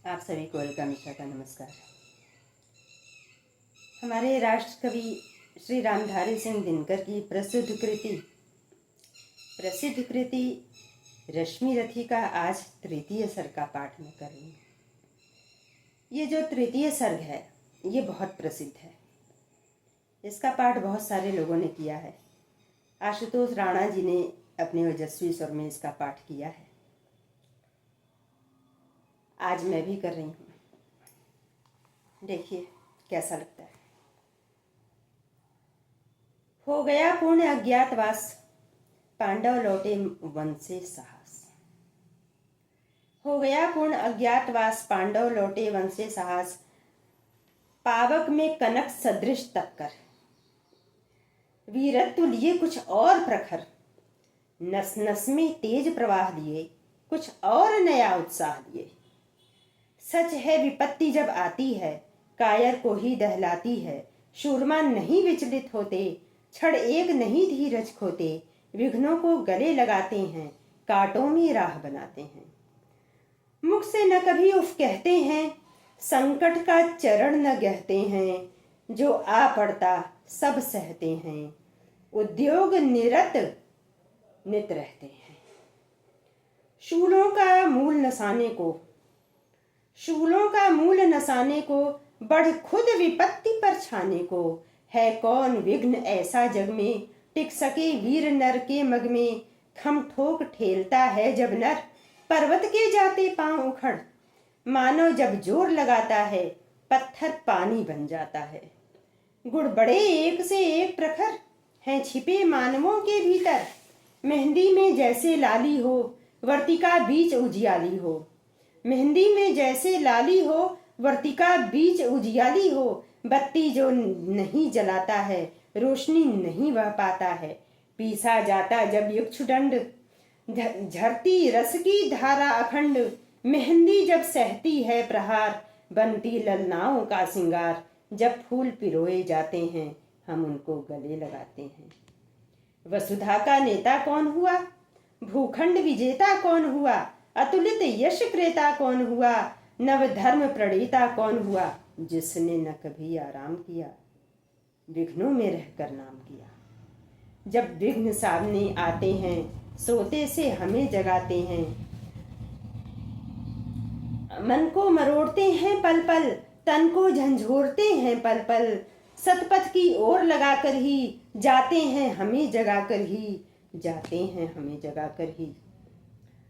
आप सभी को अलका मिश्रा का नमस्कार। हमारे राष्ट्र कवि श्री रामधारी सिंह दिनकर की प्रसिद्ध कृति रश्मि रथी का आज तृतीय सर्ग का पाठ मैं कर रही हूँ। ये जो तृतीय सर्ग है ये बहुत प्रसिद्ध है। इसका पाठ बहुत सारे लोगों ने किया है। आशुतोष राणा जी ने अपने ओजस्वी स्वर में इसका पाठ किया है। आज मैं भी कर रही हूँ। देखिए कैसा लगता है। हो गया पूर्ण अज्ञातवास, पांडव लौटे वन से साहस। हो गया पूर्ण अज्ञातवास, पांडव लौटे वन से साहस। पावक में कनक सदृश तपकर, वीरत्व लिए कुछ और प्रखर। नस नस में तेज प्रवाह लिए, कुछ और नया उत्साह लिए। सच है विपत्ति जब आती है, कायर को ही दहलाती है। शूरमा नहीं विचलित होते, क्षण एक नहीं धीरज खोते। विघ्नों को गले लगाते हैं, कांटों में राह बनाते हैं। मुख से न कभी उफ कहते हैं, संकट का चरण न गहते हैं। जो आ पड़ता सब सहते हैं, उद्योग निरत नित रहते हैं। शूलों का मूल नसाने को बढ़ खुद विपत्ति पर छाने को। है कौन विघ्न ऐसा जग में, टिक सके वीर नर के मग में। खम ठोक ठेलता है जब नर, पर्वत के जाते पांव उखड़। मानो जब जोर लगाता है, पत्थर पानी बन जाता है। गुण बड़े एक से एक प्रखर, हैं छिपे मानवों के भीतर। मेहंदी में जैसे लाली हो, वर्तिका बीच उजियाली हो। मेहंदी में जैसे लाली हो, वर्तिका बीच उजियाली हो। बत्ती जो नहीं जलाता है, रोशनी नहीं वह पाता है। पीसा जाता जब युक्षदंड, झरती रस की धारा अखंड। मेहंदी जब सहती है प्रहार, बनती ललनाओं का सिंगार। जब फूल पिरोए जाते हैं, हम उनको गले लगाते हैं। वसुधा का नेता कौन हुआ, भूखंड विजेता कौन हुआ। अतुलित यश क्रेता कौन हुआ, नव धर्म प्रणेता कौन हुआ। जिसने न कभी आराम किया, विघ्नों में रहकर नाम किया। जब विघ्न सामने आते हैं, सोते से हमें जगाते हैं। मन को मरोड़ते हैं पल पल, तन को झंझोरते हैं पल पल। सतपथ की ओर लगाकर ही जाते हैं हमें जगाकर ही।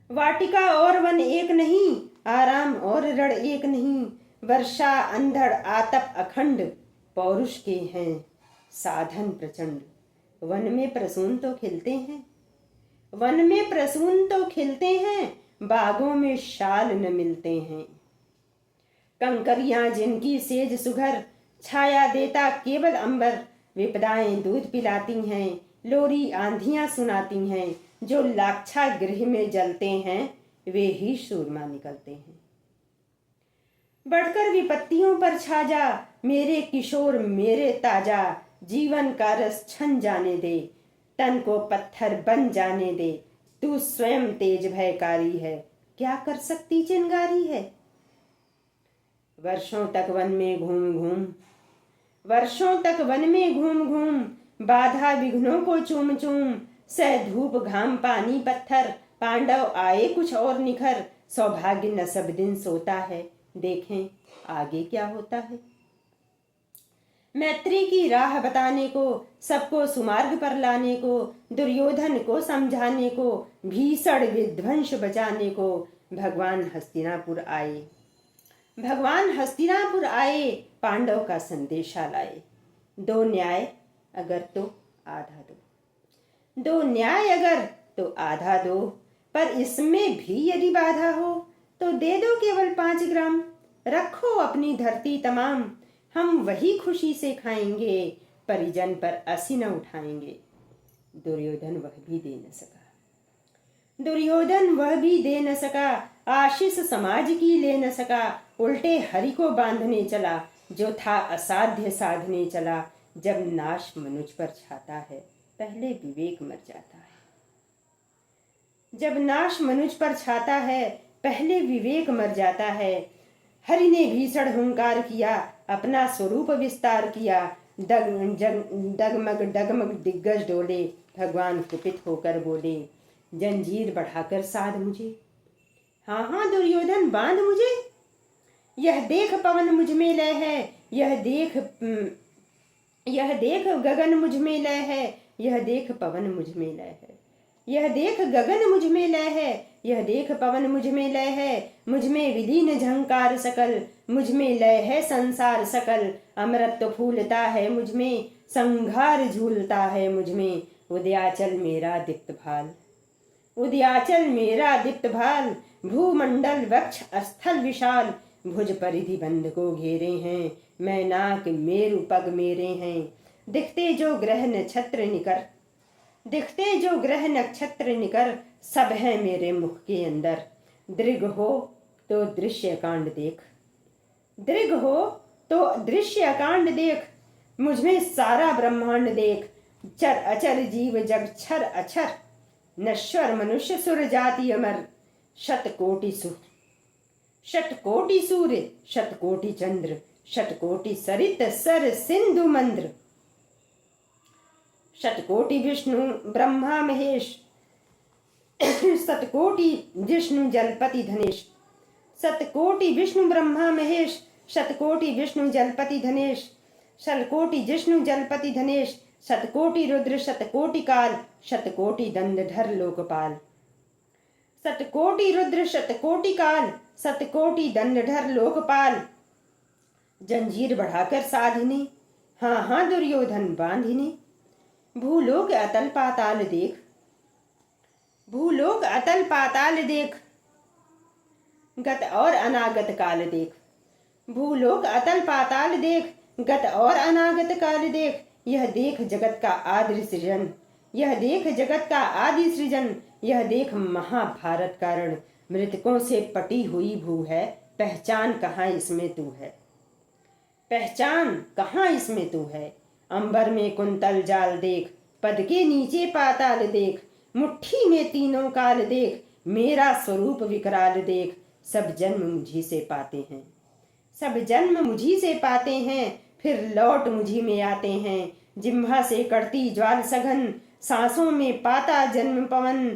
वाटिका और वन एक नहीं, आराम और रण एक नहीं। वर्षा अंधड़ आतप अखंड, पौरुष के हैं साधन प्रचंड। वन में प्रसून तो खिलते हैं, बागों में शाल न मिलते हैं। कंकरियां जिनकी सेज सुघर, छाया देता केवल अंबर। विपदाएं दूध पिलाती हैं, लोरी आंधियां सुनाती हैं। जो लाक्षा गृह में जलते हैं, वे ही सूरमा निकलते हैं। बढ़कर विपत्तियों पर छा जा, मेरे किशोर मेरे ताजा। जीवन का रस छन जाने दे, तन को पत्थर बन जाने दे। तू स्वयं तेज भयकारी है, क्या कर सकती चिंगारी है। वर्षों तक वन में घूम घूम, बाधा विघ्नों को चूम चूम। सह धूप घाम पानी पत्थर, पांडव आए कुछ और निखर। सौभाग्य न सब दिन सोता है, देखें आगे क्या होता है। मैत्री की राह बताने को, सबको सुमार्ग पर लाने को। दुर्योधन को समझाने को, भीषण विध्वंस बचाने को। भगवान हस्तिनापुर आए, पांडव का संदेशा लाए। दो न्याय अगर तो आधा दो, पर इसमें भी यदि बाधा हो, तो दे दो केवल 5 ग्राम। रखो अपनी धरती तमाम, हम वही खुशी से खाएंगे। परिजन पर असी न उठाएंगे। दुर्योधन वह भी दे न सका, आशीष समाज की ले न सका। उल्टे हरि को बांधने चला, जो था असाध्य साधने चला। जब नाश मनुज पर छाता है, पहले विवेक मर जाता है। जब नाश मनुज पर छाता है, पहले विवेक मर जाता है। हरि ने भीषण हुंकार किया, अपना स्वरूप विस्तार किया। डगमग डगमग दिग्गज डोले, भगवान कुपित होकर बोले, जंजीर बढ़ाकर साध मुझे। हाँ हाँ दुर्योधन, बांध मुझे। यह देख पवन मुझ में लय है, यह देख गगन मुझ में लय है, यह देख पवन मुझ में लय है। यह देख गगन मुझ में लय है, यह देख पवन मुझ में लय है। मुझ में विलीन झंकार सकल, मुझ में लय है संसार सकल। अमृत फूलता है मुझ में, संघार झूलता है मुझ में। उदयाचल मेरा दीप्त भाल, उदयाचल मेरा दीप्त भाल। भूमंडल वक्ष स्थल विशाल, भुज परिधि बंध को घेरे हैं। मैं नाक मेरु पग मेरे हैं। दिखते जो ग्रह नक्षत्र निकर, दिखते जो ग्रह नक्षत्र निकर, सब है मेरे मुख के अंदर। दृग हो तो दृश्य कांड देख, दृग हो तो दृश्य कांड देख। मुझ में सारा ब्रह्मांड देख। चर अचर जीव जग छर अक्षर, नश्वर मनुष्य सुर जाति अमर। शतकोटि सूर्य, शतकोटि चंद्र, शतकोटि सरित सर सिंधु मंद्र। शतकोटि विष्णु ब्रह्मा महेश, शतकोटि विष्णु जलपति धनेश। शतकोटि विष्णु ब्रह्मा महेश, शतकोटि विष्णु जलपति धनेश। शतकोटि विष्णु जलपति धनेश, शतकोटि रुद्र शतकोटि काल। शतकोटि दंडधर लोकपाल, शतकोटि रुद्र शतकोटि काल। शतकोटि दंडधर लोकपाल। जंजीर बढ़ाकर साधिनी, हाँ हाँ दुर्योधन बांधिनी। भूलोक अतल पाताल देख, भूलोक अतल पाताल देख। गत और अनागत काल देख, भूलोक अतल पाताल देख। गत और अनागत काल देख। यह देख जगत का आदि सृजन, यह देख जगत का आदि सृजन। यह देख महाभारत कारण, मृतकों से पटी हुई भू है। पहचान कहाँ इसमें तू है, पहचान कहाँ इसमें तू है। अंबर में कुंतल जाल देख, पद के नीचे पाताल देख। मुट्ठी में तीनों काल देख, मेरा स्वरूप विकराल देख। सब जन्म मुझी से पाते हैं, सब जन्म मुझी से पाते हैं। फिर लौट मुझी में आते हैं। जिह्वा से कड़ती ज्वाल सघन, सांसों में पाता जन्म पवन।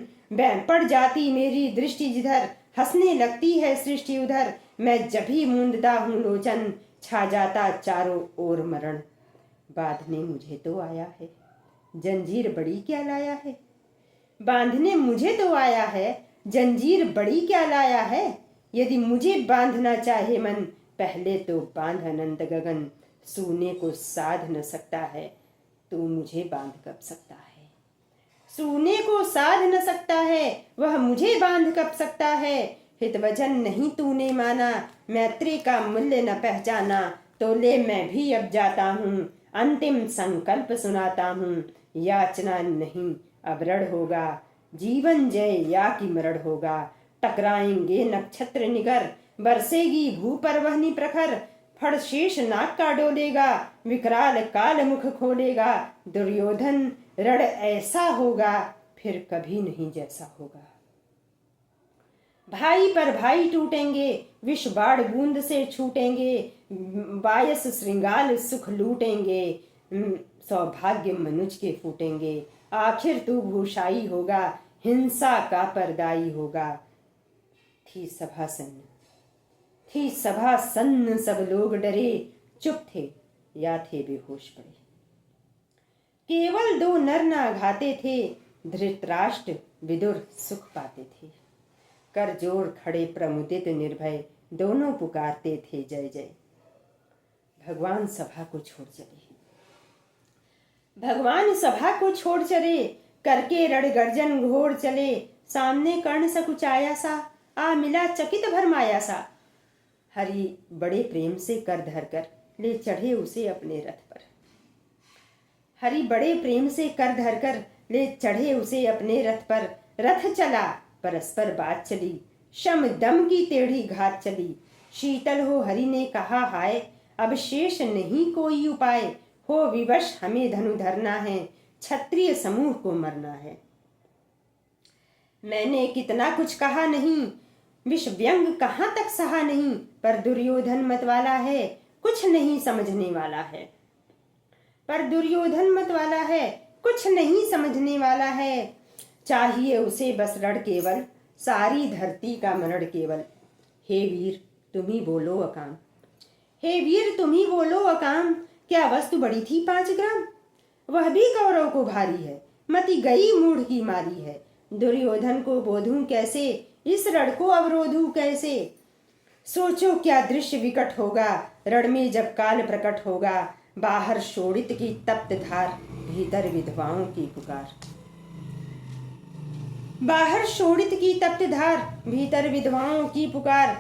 पड़ जाती मेरी दृष्टि जिधर, हंसने लगती है सृष्टि उधर। मैं जब भी मूंदता हूँ लोचन, छा जाता चारों ओर मरण। बांधने मुझे तो आया है, जंजीर बड़ी क्या लाया है। बांधने मुझे तो आया है, जंजीर बड़ी क्या लाया है। यदि मुझे बांधना चाहे मन, पहले तो बांध अनंत गगन। सूने को साध न सकता है, तू मुझे बांध कब सकता है। सूने को साध न सकता है, वह मुझे बांध कब सकता है। हित वचन नहीं तूने माना, मैत्री का मूल्य न पहचाना। तो ले मैं भी अब जाता हूँ, अंतिम संकल्प सुनाता हूँ। याचना नहीं अब रण होगा, जीवन जय या कि मरण होगा। टकराएंगे नक्षत्र निगर, बरसेगी भू पर वहनी प्रखर। फड़ शेष नाग का डोलेगा, विकराल काल मुख खोलेगा। दुर्योधन रण ऐसा होगा, फिर कभी नहीं जैसा होगा। भाई पर भाई टूटेंगे, विष बाढ़ बूंद से छूटेंगे। बायस श्रृंगाल सुख लूटेंगे, सौभाग्य मनुज के फूटेंगे। आखिर तू भूषाई होगा, हिंसा का परदाई होगा। थी सभा सन्न, थी सभा सन्न, सब लोग डरे। चुप थे या थे बेहोश पड़े। केवल दो नर ना घाते थे, धृतराष्ट्र विदुर सुख पाते थे। कर जोर खड़े प्रमुदित निर्भय, दोनों पुकारते थे जय जय। भगवान सभा को छोड़ चले, भगवान सभा को छोड़ चले। करके रण गर्जन घोर चले। सामने कर्ण सकुचाया सा, आ मिला चकित भरमाया सा। हरि बड़े प्रेम से कर धर कर ले चढ़े उसे अपने रथ पर। हरि बड़े प्रेम से कर धर कर ले चढ़े उसे अपने रथ पर। रथ चला परस्पर बात चली, शम दम की टेढ़ी घात चली। शीतल हो हरि ने कहा हाय, अब शेष नहीं कोई उपाय। हो विवश हमें धनु धरना है, क्षत्रिय समूह को मरना है। मैंने कितना कुछ कहा नहीं, विष व्यंग कहाँ तक सहा नहीं, पर दुर्योधन मत वाला है, कुछ नहीं समझने वाला है। पर दुर्योधन मत वाला है, कुछ नहीं समझने वाला है। चाहिए उसे बस रण केवल, सारी धरती का मरण केवल। हे वीर तुम ही बोलो अकाम, हे वीर तुम ही बोलो अकाम। क्या वस्तु बड़ी थी 5 ग्राम, वह भी कौरव को भारी है, मति गई मूढ़ की मारी है। दुर्योधन को बोधूं कैसे, इस रण को अवरोधूं कैसे। सोचो क्या दृश्य विकट होगा, रण में जब काल प्रकट होगा। बाहर शोणित की तप्त धार, भीतर विधवाओं की पुकार। बाहर शोणित की तप्त धार, भीतर विधवाओं की पुकार।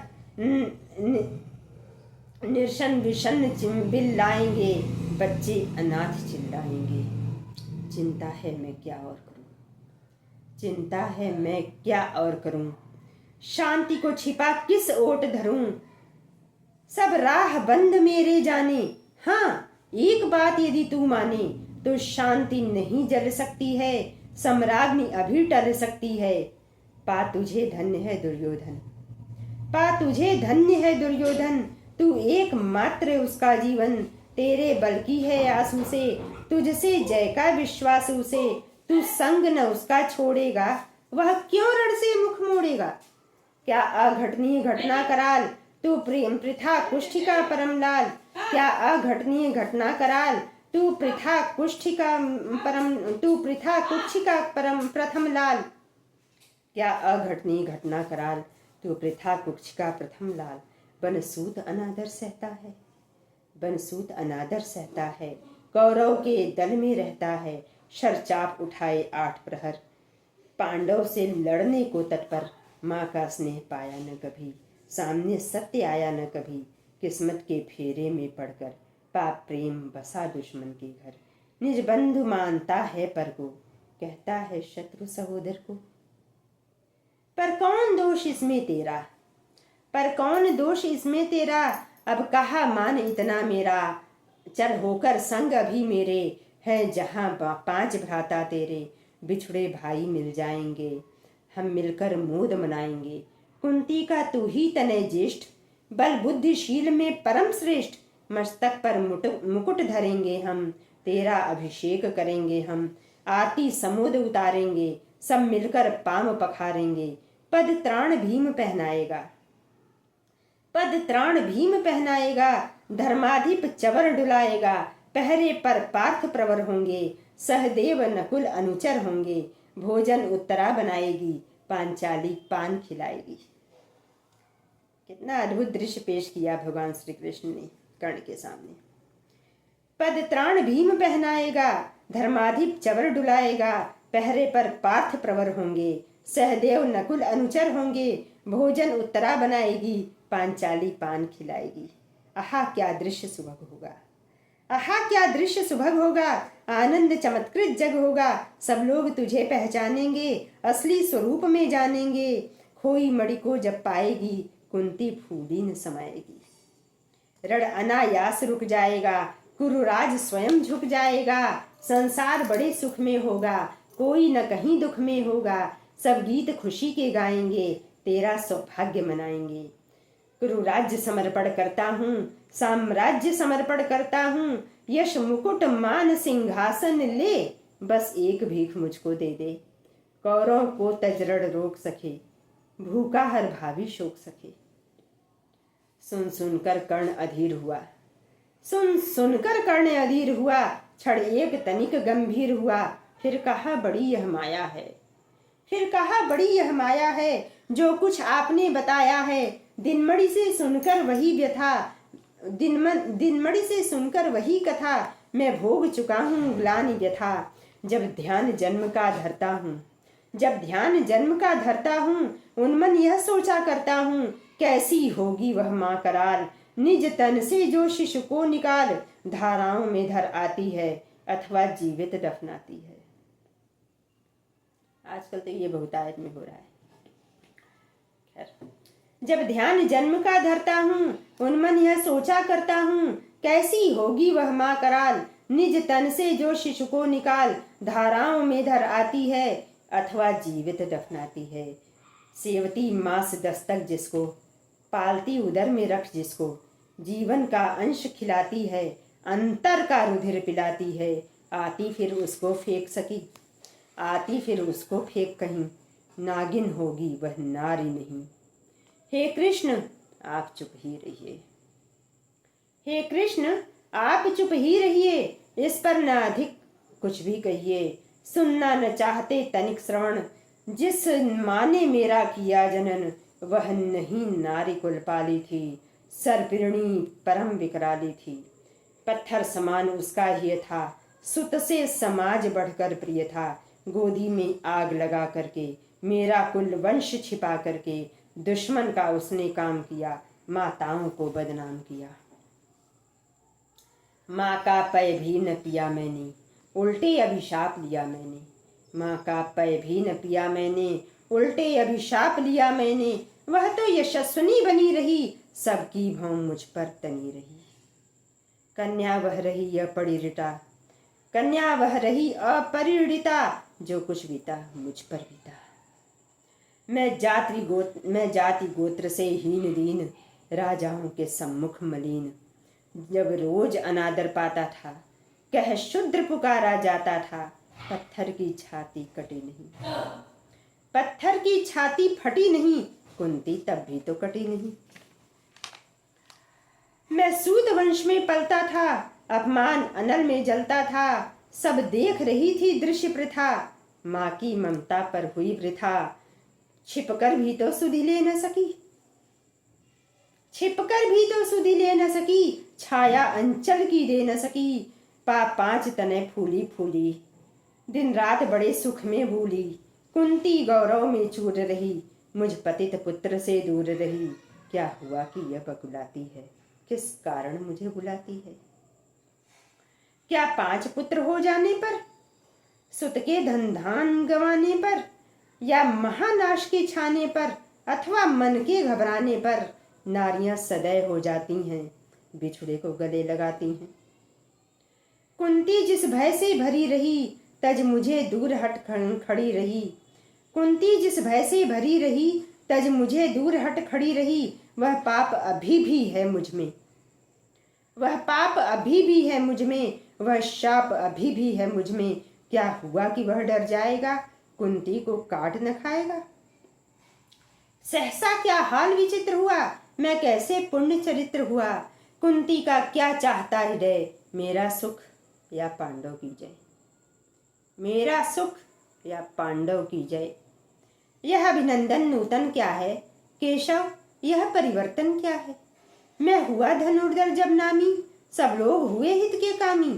निर्शन विषन्न चिंबिल लाएंगे, बच्चे अनाथ चिल्लाएंगे। चिंता है मैं क्या और करूं, चिंता है मैं क्या और करूं। शांति को छिपा किस ओट धरूं, सब राह बंद मेरे जाने। हाँ एक बात यदि तू माने, तो शांति नहीं जल सकती है, सम्राज्ञी अभी टल सकती है। पा तुझे धन्य है दुर्योधन, पा तुझे धन्य है दुर्योधन। तू एकमात्र उसका जीवन, तेरे बल की है आंसू से, तुझसे जय का विश्वास उसे। तू संग न उसका छोड़ेगा, वह क्यों रण से मुख मोड़ेगा। क्या अघटनीय घटना कराल, तू प्रेम प्रथा कुष्ठ का परम लाल। क्या अघटनीय घटना कराल, तू प्रथा कुष्ठ का परम, तू प्रथा कुष्ठ का परम प्रथम लाल। क्या अघटनीय घटना कराल, तू प्रथा कुक्ष का प्रथम लाल। बनसूत अनादर सहता है, बनसूत अनादर सहता है, कौरव के दल में रहता है। शरचाप उठाए 8 प्रहर, पांडव से लड़ने को तत्पर। माँ का स्नेह पाया न कभी, सामने सत्य आया न कभी। किस्मत के फेरे में पड़कर, पाप प्रेम बसा दुश्मन के घर। निज बंधु मानता है पर को, कहता है शत्रु सहोदर को। पर कौन दोष इसमें तेरा, पर कौन दोष इसमें तेरा। अब कहा मान इतना मेरा, चल होकर संग अभी मेरे। है जहाँ 5 भ्राता तेरे, बिछड़े भाई मिल जाएंगे। हम मिलकर मोद मनाएंगे, कुंती का तू ही तनय ज्येष्ठ। बल बुद्धिशील में परम श्रेष्ठ, मस्तक पर मुकुट धरेंगे हम। तेरा अभिषेक करेंगे हम, आरती समोद उतारेंगे। सब मिलकर पाम पखारेंगे, पद त्राण भीम पहनाएगा, पद त्राण भीम पहनाएगा। धर्माधिप चवर डुलाएगा, पहरे पर पार्थ प्रवर होंगे। सहदेव नकुल अनुचर होंगे, भोजन उत्तरा बनाएगी। पांचाली पान खिलाएगी। कितना अद्भुत दृश्य पेश किया भगवान श्री कृष्ण ने कर्ण के सामने। पद त्राण भीम पहनाएगा, धर्माधिप चवर डुलाएगा। पहरे पर पार्थ प्रवर होंगे, सहदेव नकुल अनुचर होंगे। भोजन उत्तरा बनाएगी, पांचाली पान खिलाएगी। आहा क्या दृश्य सुभग होगा, आहा क्या दृश्य सुभग होगा। आनंद चमत्कृत जग होगा, सब लोग तुझे पहचानेंगे। असली स्वरूप में जानेंगे, खोई मणि को जब पाएगी। कुंती फूली न समाएगी, रण अनायास रुक जाएगा। कुरुराज स्वयं झुक जाएगा, संसार बड़े सुख में होगा। कोई न कहीं दुख में होगा, सब गीत खुशी के गाएंगे। तेरा सौभाग्य मनाएंगे। कुरुराज्य समर्पण करता हूँ, साम्राज्य समर्पण करता हूँ। यश मुकुट मान सिंहासन ले, बस एक भीख मुझको दे दे। कौरव को तजरण रोक सके, भूखा हर भावी शोक सके। सुन सुनकर कर्ण अधीर हुआ, सुन सुनकर कर्ण अधीर हुआ। क्षण एक तनिक गंभीर हुआ, फिर कहा बड़ी यह माया है, फिर कहा बड़ी यह माया है। जो कुछ आपने बताया है, दिनमणि से सुनकर वही व्यथा। दिनमणि से सुनकर वही कथा, मैं भोग चुका हूँ ग्लानि व्यथा। जब ध्यान जन्म का धरता हूँ, जब ध्यान जन्म का धरता हूँ। उन्मन यह सोचा करता हूँ, कैसी होगी वह माँ कराल। निज तन से जो शिशु को निकाल, धाराओं में धर आती है, अथवा जीवित दफनाती है। आजकल तो ये बहुतायत में हो रहा है। खैर, जब ध्यान जन्म का धरता हूँ, उन्मन यह सोचा करता हूँ, कैसी होगी वह माँ कराल। निज तन से जो शिशु को निकाल, धाराओं में धर आती है, अथवा जीवित दफनाती है। सेवती मास दस्तक जिसको, पालती उदर में रख जिसको, जीवन का अंश खिलाती है, अंतर का रुधिर पिलाती है, आती फिर उसको फेंक सकी, आती फिर उसको फेंक कहीं, नागिन होगी वह नारी नहीं। हे कृष्ण आप चुप ही रहिए, हे कृष्ण आप चुप ही रहिए, इस पर न अधिक कुछ भी कहिए। सुनना न चाहते तनिक श्रवण, जिस माँ ने मेरा किया जनन, वह नहीं नारी कुल पाली थी, सरपिरणी परम विकराली थी। पत्थर समान उसका ही था, सुत से समाज बढ़कर प्रिय था। गोदी में आग लगा करके, मेरा कुल वंश छिपा करके, दुश्मन का उसने काम किया, माताओं को बदनाम किया। माँ का पै भी न पिया मैंने, उल्टे अभिशाप लिया मैंने। माँ का पै भी न पिया मैंने, उल्टे अभिशाप लिया मैंने। वह तो यशस्विनी बनी रही, सबकी भौं मुझ पर तनी रही। कन्या वह रही अपरिणिता, कन्या वह रही अपरिणिता, जो कुछ बीता मुझ पर बीता। मैं जाति गोत्र से हीन दीन, राजाओं के सम्मुख मलिन। जब रोज अनादर पाता था, कह शूद्र पुकारा जाता था। पत्थर की छाती कटी नहीं, पत्थर की छाती फटी नहीं, कुंती तब भी तो कटी नहीं। मैं सूद वंश में पलता था, अपमान अनल में जलता था। सब देख रही थी दृश्य प्रथा, माँ की ममता पर हुई वृथा। छिपकर भी तो सुधि ले न सकी, छिपकर भी तो सुधि ले न सकी। छाया अंचल की दे न सकी, पांच तने फूली फूली। दिन रात बड़े सुख में भूली, कुंती गौरव में चूर रही। मुझ पतित पुत्र से दूर रही, क्या हुआ कि यह बकुलाती है, किस कारण मुझे बुलाती है। क्या 5 पुत्र हो जाने पर, सुत के धन धान गंवाने पर, या महानाश के छाने पर, अथवा मन के घबराने पर, नारियां सदैव हो जाती हैं, बिछुड़े को गले लगाती हैं। कुंती जिस भय से भरी रही, तज मुझे दूर हट खड़ी रही। कुंती जिस भय से भरी रही, तज मुझे दूर हट खड़ी रही। वह पाप अभी भी है मुझ में, वह पाप अभी भी है मुझ में, वह शाप अभी भी है मुझ में। क्या हुआ कि वह डर जाएगा, कुंती को काट न खाएगा। सहसा क्या हाल विचित्र हुआ, मैं कैसे पुण्य चरित्र हुआ। कुंती का क्या चाहता हृदय, मेरा सुख या पांडव की जय, मेरा सुख या पांडव की जय। यह अभिनंदन नूतन क्या है, केशव यह परिवर्तन क्या है। मैं हुआ धनुर्धर जब नामी, सब लोग हुए हित के कामी।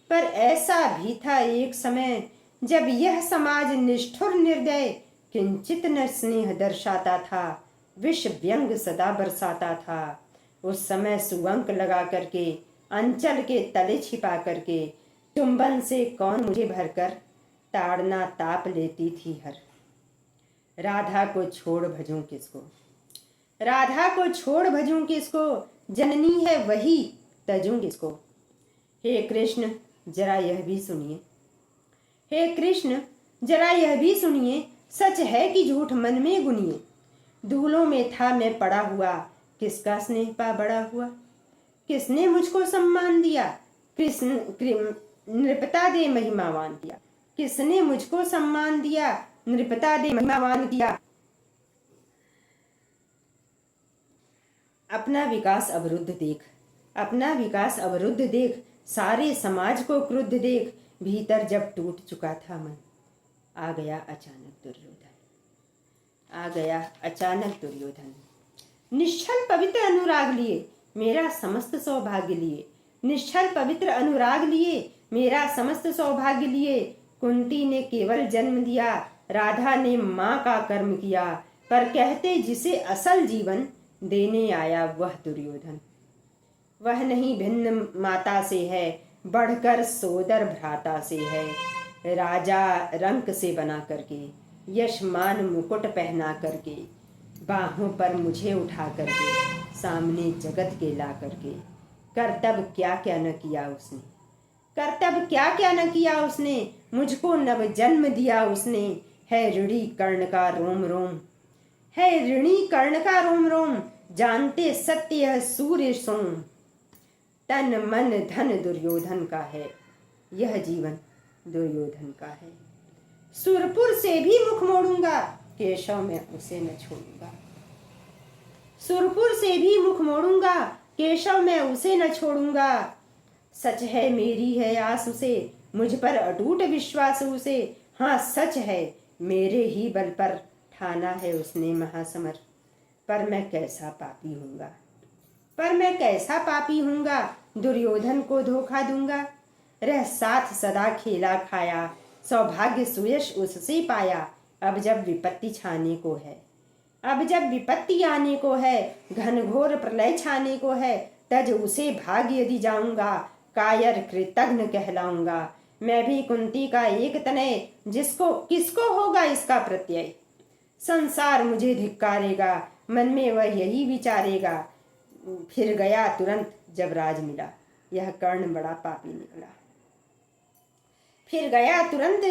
पर ऐसा भी था एक समय, जब यह समाज निष्ठुर निर्दय, किंचित न स्नेह दर्शाता था, विष व्यंग सदा बरसाता था। उस समय सुअंक लगा करके, अंचल के तले छिपा करके, चुंबन से कौन मुझे भरकर, ताड़ना ताप लेती थी हर। राधा को छोड़ भजूं किसको, राधा को छोड़ भजूं किसको, जननी है वही तजूं किसको। हे कृष्ण जरा यह भी सुनिए, हे कृष्ण जरा यह भी सुनिए, सच है कि झूठ मन में गुनिए। धूलों में था मैं पड़ा हुआ, किसका स्नेह पा बड़ा हुआ। किसने मुझको सम्मान दिया, कृष्ण नृपता दे महिमावान किया। किसने मुझको सम्मान दिया, नृपता दे महिमावान किया। अपना विकास अवरुद्ध देख, अपना विकास अवरुद्ध देख, सारे समाज को क्रुद्ध देख। भीतर जब टूट चुका था मन, आ गया अचानक दुर्योधन, आ गया अचानक दुर्योधन। निश्चल पवित्र अनुराग लिए, मेरा समस्त सौभाग्य लिए। निश्चल पवित्र अनुराग लिए, मेरा समस्त सौभाग्य लिए। कुंती ने केवल जन्म दिया, राधा ने माँ का कर्म किया। पर कहते जिसे असल जीवन देने आया वह दुर्योधन। वह नहीं भिन्न माता से है, बढ़कर सोदर भ्राता से है। राजा रंक से बना करके, यशमान मुकुट पहना करके, बाहों पर मुझे उठा करके, सामने जगत के ला करके, कर्तव्य क्या क्या न किया उसने, कर्तव्य क्या क्या न किया उसने। मुझको नव जन्म दिया उसने, है ऋणी कर्ण का रोम रोम। है ऋणी कर्ण का रोम रोम, जानते सत्य यह सूर्य सोम। तन मन धन दुर्योधन का है, यह जीवन दुर्योधन का है। सुरपुर से भी मुख मोड़ूंगा, केशव मैं उसे न छोड़ूंगा। सुरपुर से भी मुख मोड़ूंगा, केशव मैं उसे न छोड़ूंगा। सच है मेरी है आस उसे, मुझ पर अटूट विश्वास उसे। हाँ सच है मेरे ही बल पर, ठाना है उसने महासमर। पर मैं कैसा पापी हूँगा, पर मैं कैसा पापी हूँगा, दुर्योधन को धोखा दूंगा। रह साथ सदा खेला खाया, सौभाग्य सुयश उससे पाया। अब जब विपत्ति छाने को है, अब जब विपत्ति आने को है, घनघोर प्रलय छाने को है, तज उसे भाग यदि जाऊंगा, कायर कृतघ्न कहलाऊंगा। मैं भी कुंती का एक तनय, जिसको किसको होगा इसका प्रत्यय। संसार मुझे धिक्कारेगा, मन में वह यही विचारेगा। फिर गया तुरंत जब राज मिला, यह कर्ण बड़ा पापी निकला। फिर गया तुरंत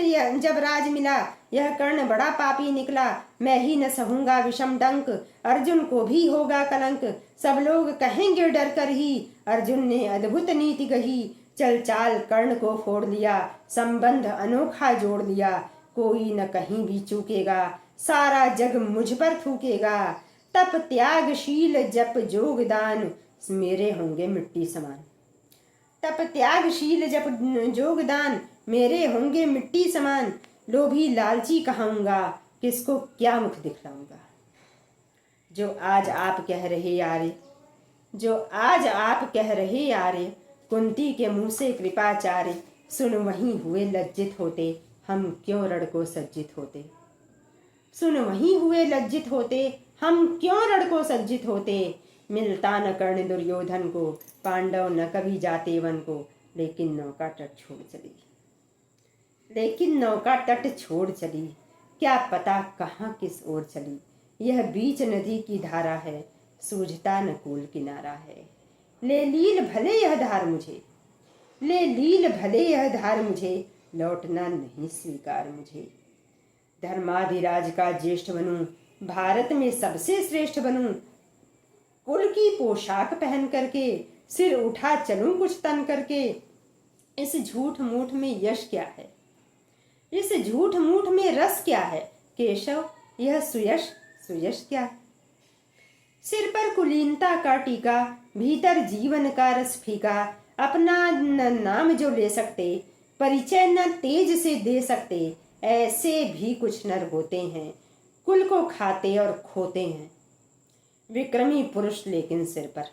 जब राज मिला, यह कर्ण बड़ा पापी निकला। मैं ही न सहूंगा विषम डंक, अर्जुन को भी होगा कलंक। सब लोग कहेंगे डर कर ही, अर्जुन ने अद्भुत नीति कही। चल चाल कर्ण को फोड़ लिया, संबंध अनोखा जोड़ लिया। कोई न कहीं भी चूकेगा, सारा जग मुझ पर थूकेगा। तप त्यागशील जप जोगदान, मेरे होंगे मिट्टी समान। तप त्यागशील जप जोगदान, मेरे होंगे मिट्टी समान। लोभी लालची कहूँगा, किसको क्या मुख दिखलाऊंगा। जो आज आप कह रहे यारे, जो आज आप कह रहे यारे, कुंती के मुंह से कृपाचार्य। सुन वहीं हुए लज्जित होते, हम क्यों रण को सज्जित होते। सुन वहीं हुए लज्जित होते, हम क्यों रण को सज्जित होते। मिलता न कर्ण दुर्योधन को, पांडव न कभी जाते वन को। लेकिन नौका तट छोड़ चली, लेकिन नौका तट छोड़ चली। क्या पता कहाँ किस ओर चली। यह बीच नदी की धारा है, सूझता न कूल किनारा है। ले लील भले यह धार मुझे, ले लील भले यह धार मुझे। लौटना नहीं स्वीकार मुझे। धर्माधिराज का ज्येष्ठ बनूं, भारत में सबसे श्रेष्ठ बनूं। कुल की पोशाक पहन करके, सिर उठा चलूं कुछ तन करके। इस झूठ मूठ में यश क्या है, इस झूठ मूठ में रस क्या है। केशव यह सुयश, सुयश क्या है। सिर पर कुलीनता का टीका, भीतर जीवन का रस फीका। अपना नाम जो ले सकते, परिचय न तेज से दे सकते। ऐसे भी कुछ नर होते हैं, कुल को खाते और खोते हैं। विक्रमी पुरुष लेकिन सिर पर,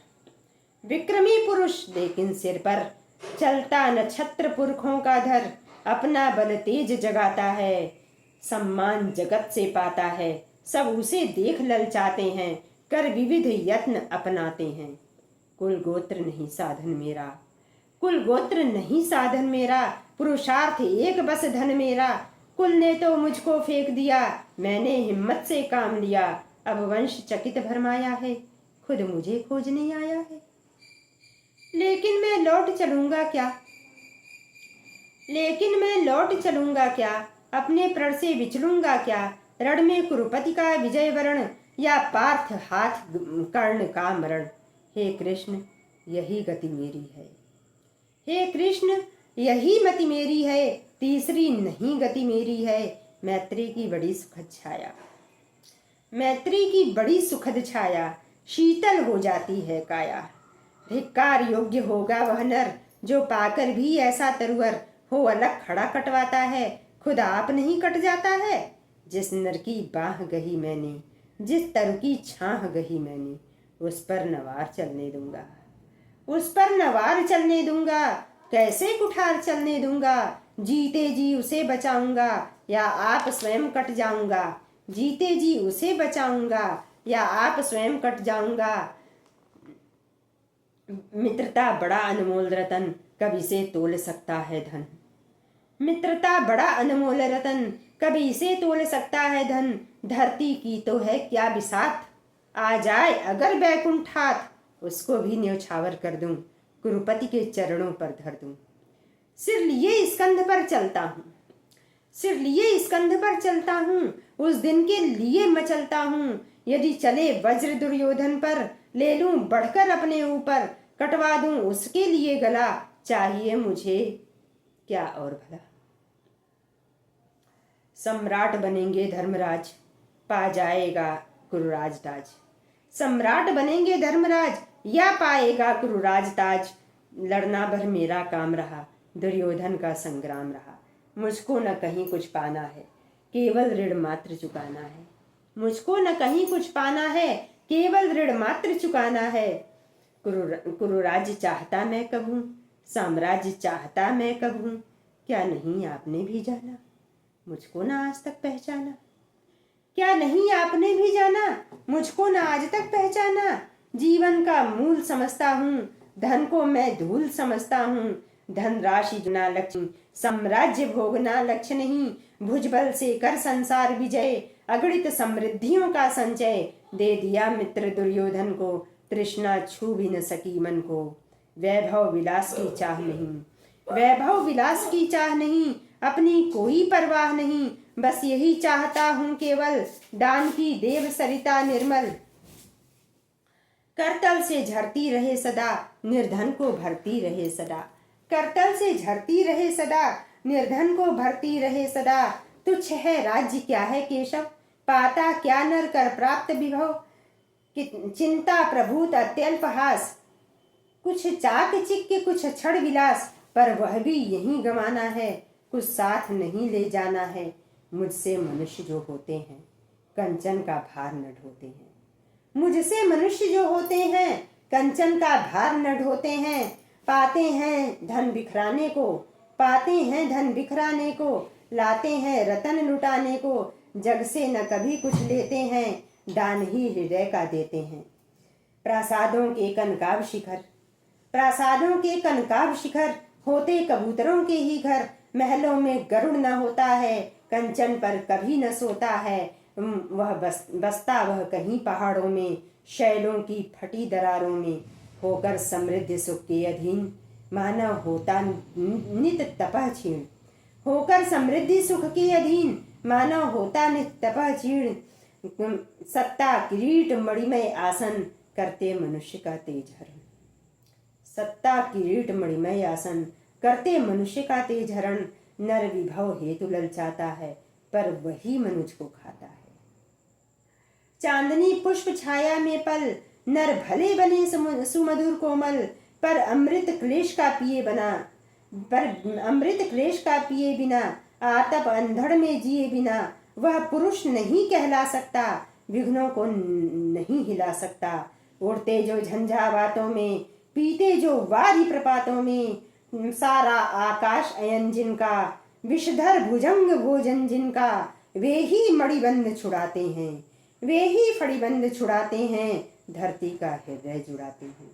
विक्रमी पुरुष लेकिन सिर पर। चलता नक्षत्र पुरखों का धर, अपना बल तेज जगाता है। सम्मान जगत से पाता है, सब उसे देख ललचाते हैं। कर विविध यत्न अपनाते हैं। कुल गोत्र नहीं साधन मेरा, कुल गोत्र नहीं साधन मेरा। पुरुषार्थ एक बस धन मेरा। कुल ने तो मुझको फेंक दिया, मैंने हिम्मत से काम लिया। अब वंश चकित भरमाया है, खुद मुझे खोजने आया है। लेकिन मैं लौट चलूंगा क्या, लेकिन मैं लौट चलूंगा क्या। अपने प्रण से विचलूंगा क्या। रण में कुरुपति का विजय वरण, या पार्थ हाथ कर्ण का मरण। हे कृष्ण यही गति मेरी है, हे कृष्ण यही मति मेरी है। तीसरी नहीं गति मेरी है। मैत्री की बड़ी सुखद छाया, मैत्री की बड़ी सुखद छाया। शीतल हो जाती है काया। धिक्कार योग्य होगा वह नर, जो पाकर भी ऐसा तरुवर हो। अलग खड़ा कटवाता है, खुद आप नहीं कट जाता है। जिस नर की बाह गही मैंने, जिस तरु की छाह गही मैंने। उस पर नवार चलने दूंगा, उस पर नवार चलने दूंगा। कैसे कुठार चलने दूंगा। जीते जी उसे बचाऊंगा, या आप स्वयं कट जाऊंगा। जीते जी उसे बचाऊंगा, या आप स्वयं कट जाऊंगा। मित्रता बड़ा अनमोल रतन, कभी से तोल सकता है धन। मित्रता बड़ा अनमोल रतन, कभी इसे तोल सकता है धन। धरती की तो है क्या बिसात, आ जाए अगर बैकुंठात। उसको भी न्योछावर कर दूं, कुरुपति के चरणों पर धर दूं। सिर लिए स्कंध पर चलता हूँ, सिर लिए स्कंध पर चलता हूँ। उस दिन के लिए मचलता हूँ। यदि चले वज्र दुर्योधन पर, ले लूं बढ़कर अपने ऊपर, कटवा दूं उसके लिए गला, चाहिए मुझे क्या और भला। सम्राट बनेंगे धर्मराज, पा जाएगा कुरुराज ताज। सम्राट बनेंगे धर्मराज, या पाएगा कुरुराज ताज। लड़ना भर मेरा काम रहा, दुर्योधन का संग्राम रहा। मुझको न कहीं कुछ पाना है, केवल ऋण मात्र चुकाना है। मुझको न कहीं कुछ पाना है, केवल ऋण मात्र चुकाना है। कुरुराज चाहता मैं कब हूँ, साम्राज्य चाहता मैं कब हूँ। क्या नहीं आपने भी जाना, मुझको ना आज तक पहचाना। क्या नहीं आपने भी जाना, मुझको ना आज तक पहचाना। जीवन का मूल समझता हूँ, धन को मैं धूल समझता हूँ। धन राशि ना लक्ष्य, साम्राज्य भोगना लक्ष्य नहीं। भुजबल से कर संसार विजय, अगणित समृद्धियों का संचय। दे दिया मित्र दुर्योधन को, तृष्णा छू भी न सकी मन को। वैभव विलास की चाह नहीं, वैभव विलास की चाह नहीं। अपनी कोई परवाह नहीं, बस यही चाहता हूँ केवल, दान की देव सरिता निर्मल। करतल से झरती रहे सदा, निर्धन को भरती रहे सदा। करतल से झरती रहे सदा, निर्धन को भरती रहे सदा। तुच्छ है राज्य क्या है केशव, पाता क्या नर कर प्राप्त विभव। चिंता प्रभुत अत्यल्प हास, कुछ चाक चिक्के कुछ क्षण विलास। पर वह भी यही गंवाना है, कुछ साथ नहीं ले जाना है। मुझसे मनुष्य जो होते हैं, कंचन का भार न ढोते हैं। मुझसे मनुष्य जो होते हैं, कंचन का भार न ढोते हैं। पाते हैं धन बिखराने को, पाते हैं धन बिखराने को। लाते हैं रतन लुटाने को, जग से न कभी कुछ लेते हैं। दान ही हृदय का देते हैं। प्रासादों के कनकाभ शिखर, प्रासादों के कनकाभ शिखर। होते कबूतरों के ही घर, महलों में गरुड़ न होता है। कंचन पर कभी न सोता है, वह बसता वह कहीं पहाड़ों में। शैलों की फटी दरारों में, होकर समृद्ध सुख के अधीन। मानव होता नित तपह क्षीण, होकर समृद्धि सुख के अधीन। मानव होता नित तपह क्षीण। सत्ता किरीट मणिमय आसन, करते मनुष्य का तेज हरण। सत्ता किरीट मणिमय आसन, करते मनुष्य का तेज हरण। नर विभव हेतु ललचाता है, पर वही मनुष्य को खाता है। चांदनी पुष्प छाया में पल, नर भले बने सुमधुर कोमल। पर अमृत क्लेश का पिए बना, पर अमृत क्लेश का पिए बिना। आतप अंधड़ में जिए बिना, वह पुरुष नहीं कहला सकता। विघ्नों को नहीं हिला सकता। उड़ते जो झंझावातों में, पीते जो वारी प्रपातों में। सारा आकाश अयन जिनका, विषधर भुजंग भोजन जिनका। वे ही मणिबंध छुड़ाते हैं, वे ही फणिबंध छुड़ाते हैं। धरती का हृदय जुड़ाते हैं।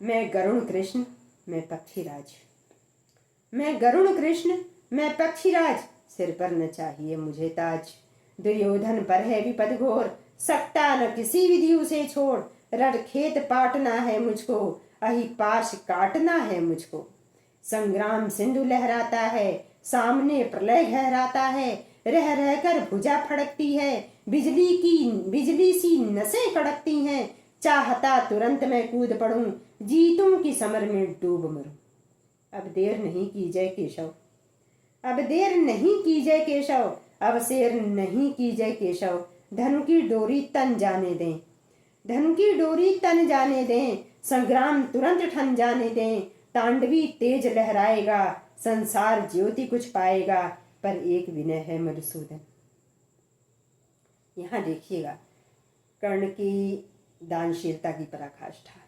मैं गरुण कृष्ण मैं पक्षीराज, मैं गरुण कृष्ण मैं पक्षीराज। सिर पर न चाहिए मुझे ताज। दुर्योधन पर है विपद घोर, सकता न किसी विधि उसे छोड़। रण खेत पाटना है मुझको, अहि पाश काटना है मुझको। संग्राम सिंधु लहराता है, सामने प्रलय गहराता है। रह रहकर भुजा फड़कती है, बिजली सी नसें कड़कती हैं। चाहता तुरंत मैं कूद पड़ूं, जीतूं की समर में डूब मरूं। अब देर नहीं कीजिए केशव, अब देर नहीं कीजिए केशव। अब शेर नहीं कीजिए केशव। धनु की डोरी तन जाने दें, धनु की डोरी तन जाने दें। संग्राम तुरंत ठन जाने दें। तांडवी तेज लहराएगा, संसार ज्योति कुछ पाएगा। पर एक विनय है मधुसूदन। यहाँ देखिएगा कर्ण की दानशीलता की पराकाष्ठा।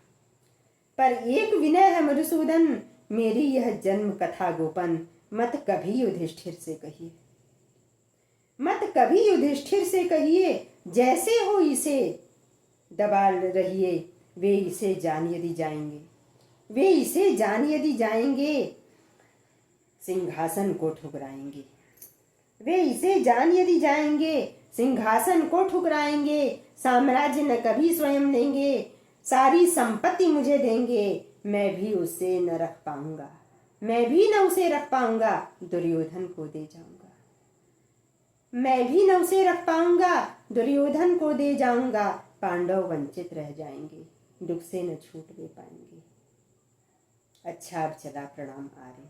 पर एक विनय है मधुसूदन, मेरी यह जन्म कथा गोपन। मत कभी युधिष्ठिर से कहिए, मत कभी युधिष्ठिर से कहिए। जैसे हो इसे दबा रहिए, वे इसे जान यदि जाएंगे, वे इसे जान यदि जाएंगे। सिंहासन को ठुकराएंगे, वे इसे जान यदि जाएंगे। सिंहासन को ठुकराएंगे। साम्राज्य न कभी स्वयं लेंगे, सारी संपत्ति मुझे देंगे। मैं भी उसे न रख पाऊंगा, मैं भी न उसे रख पाऊंगा। दुर्योधन को दे जाऊंगा। मैं भी न उसे रख पाऊंगा, दुर्योधन को दे जाऊंगा, पांडव वंचित रह जाएंगे, दुख से न छूट भी पाएंगे। अच्छा अब चला प्रणाम आर्य,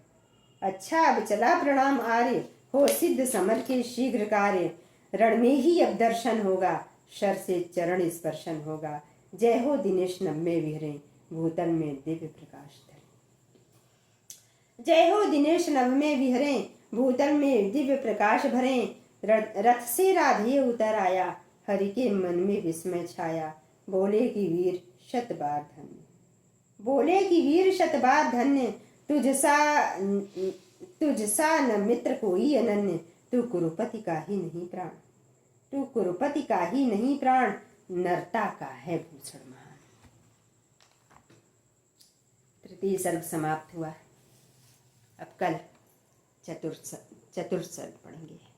अच्छा अब चला प्रणाम आर्य, हो सिद्ध समर के शीघ्र कार्य, रण में ही अब दर्शन होगा, शर से चरण स्पर्शन होगा। जय हो दिनेश नभ में विहरे, भूतल में दिव्य प्रकाश धरे। जय हो दिनेश नभ में विहरे, भूतल में दिव्य प्रकाश भरे। रथ से राधे उतर आया, हरि के मन में विस्मय छाया। बोले कि वीर शत बार धन्य, बोले कि वीर शत बार धन्य, तुझसा न मित्र कोई अनन्य। तू कुरुपति का ही नहीं प्राण, तू कुरुपति का ही नहीं प्राण, नरता का है भूषण महान। तृतीय सर्ग समाप्त हुआ। अब कल चतुर्थ सर्ग पढ़ेंगे।